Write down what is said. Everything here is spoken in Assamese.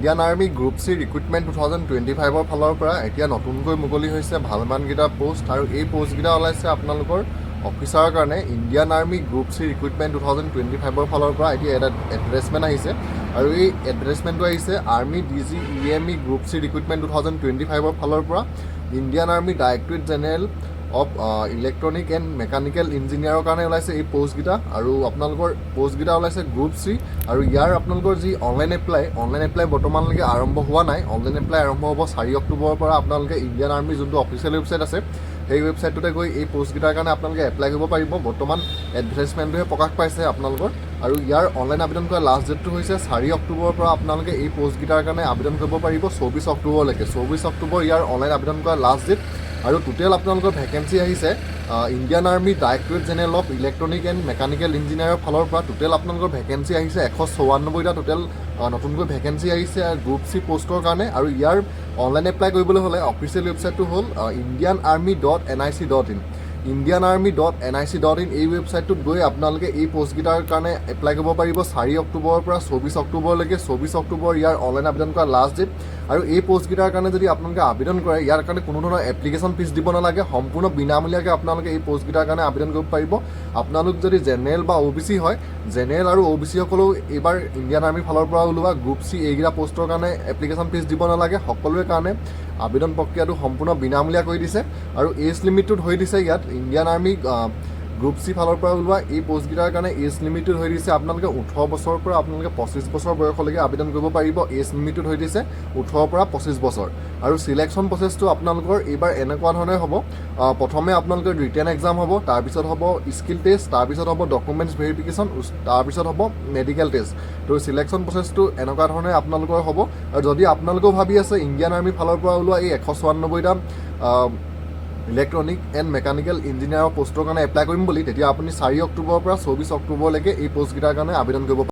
Indian army group C recruitment 2025 ফালৰ পৰা এতিয়া নতুনকৈ মুকলি হৈছে ভালমানকেইটা পোষ্ট আৰু এই পোষ্টকেইটা ওলাইছে আপোনালোকৰ অফিচাৰৰ কাৰণে। Indian army group C recruitment 2025 ফালৰ পৰা এতিয়া এটা এডভাৰটাইজমেণ্ট আহিছে আৰু এই এডভাৰটাইজমেণ্টটো আহিছে army DG EME group C recruitment 2025 ফালৰ পৰা Indian army directorate general of electronic and mechanical ইঞ্জিনিয়াৰৰ কাৰণে ওলাইছে এই পোষ্টকেইটা আৰু আপোনালোকৰ পোষ্টকেইটা ওলাইছে গ্ৰুপ চি আৰু ইয়াৰ আপোনালোকৰ যি অনলাইন এপ্লাই বৰ্তমানলৈকে আৰম্ভ হোৱা নাই। অনলাইন এপ্লাই আৰম্ভ হ'ব 4 অক্টোবৰৰ পৰা। আপোনালোকে ইণ্ডিয়ান আৰ্মি যোনটো অফিচিয়েল ৱেবছাইট আছে সেই ৱেবছাইটটোতে গৈ এই পোষ্টকেইটাৰ কাৰণে আপোনালোকে এপ্লাই কৰিব পাৰিব। বৰ্তমান এডভাৰটাইজমেণ্টটোহে প্ৰকাশ পাইছে আপোনালোকৰ আৰু ইয়াৰ অনলাইন আবেদন কৰা লাষ্ট ডেটটো হৈছে 4 অক্টোবৰৰ পৰা আপোনালোকে এই পোষ্টকেইটাৰ কাৰণে আবেদন কৰিব পাৰিব 24 অক্টোবৰলৈকে। 24 অক্টোবৰ ইয়াৰ অনলাইন আবেদন কৰা লাষ্ট ডেট আৰু টোটেল আপোনালোকৰ ভেকেঞ্চি আহিছে Indian army directorate general of electronic and mechanical ইঞ্জিনিয়াৰৰ ফালৰ পৰা টোটেল আপোনালোকৰ ভেকেঞ্চি আহিছে 194টা টোটেল নতুনকৈ ভেকেঞ্চি আহিছে গ্ৰুপ চি পোষ্টৰ কাৰণে। আৰু ইয়াৰ অনলাইন এপ্লাই কৰিবলৈ হ'লে অফিচিয়েল ৱেবছাইটটো হ'ল indianarmy.nic.in indianarmy.nic.in এই ৱেবছাইটটোত গৈ আপোনালোকে এই পোষ্টকেইটাৰ কাৰণে এপ্লাই কৰিব পাৰিব 4 অক্টোবৰৰ পৰা 24 অক্টোবৰলৈকে। 24 অক্টোবৰ ইয়াৰ অনলাইন আবেদন কৰা লাষ্ট ডেট আৰু এই পোষ্টকেইটাৰ কাৰণে যদি আপোনালোকে আবেদন কৰে ইয়াৰ কাৰণে কোনো ধৰণৰ এপ্লিকেশ্যন ফিজ দিব নালাগে। সম্পূৰ্ণ বিনামূলীয়াকৈ আপোনালোকে এই পোষ্টকেইটাৰ কাৰণে আবেদন কৰিব পাৰিব। আপোনালোক যদি জেনেৰেল বা OBC হয়, জেনেৰেল আৰু OBC সকলেও এইবাৰ ইণ্ডিয়ান আৰ্মিৰ ফালৰ পৰা ওলোৱা গ্ৰুপ চি এইকেইটা পোষ্টৰ কাৰণে এপ্লিকেশ্যন ফিজ দিব নালাগে। সকলোৰে কাৰণে আবেদন প্ৰক্ৰিয়াটো সম্পূৰ্ণ বিনামূলীয়া কৰি দিছে আৰু এজ লিমিটটো ধৰি দিছে ইয়াত ইণ্ডিয়ান আৰ্মি গ্ৰুপ চি ফালৰ পৰা ওলোৱা এই পোষ্টকেইটাৰ কাৰণে এজ লিমিটটো ধৰি দিছে আপোনালোকে 18 বছৰৰ পৰা আপোনালোকে 25 বছৰ বয়সলৈকে আবেদন কৰিব পাৰিব। এজ লিমিটটো ধৰি দিছে 18 পৰা 25 বছৰ আৰু চিলেকশ্যন প্ৰচেছটো আপোনালোকৰ এইবাৰ এনেকুৱা ধৰণে হ'ব। প্ৰথমে আপোনালোকৰ ৰিটেন এক্সাম হ'ব, তাৰপিছত হ'ব স্কিল টেষ্ট, তাৰপিছত হ'ব ডকুমেণ্টছ ভেৰিফিকেশ্যন, তাৰপিছত হ'ব মেডিকেল টেষ্ট। তো চিলেকশ্যন প্ৰচেছটো এনেকুৱা ধৰণে আপোনালোকৰ হ'ব। আৰু যদি আপোনালোকেও ভাবি আছে ইণ্ডিয়ান আৰ্মিৰ ফালৰ পৰা ওলোৱা এই 194টা ইলেক্ট্ৰনিক এণ্ড মেকানিকেল ইঞ্জিনিয়াৰৰ পোষ্টৰ কাৰণে এপ্লাই কৰিম বুলি, তেতিয়া আপুনি 4 অক্টোবৰৰ পৰা 24 অক্টোবৰলৈকে এই পোষ্টকেইটাৰ কাৰণে আবেদন কৰিব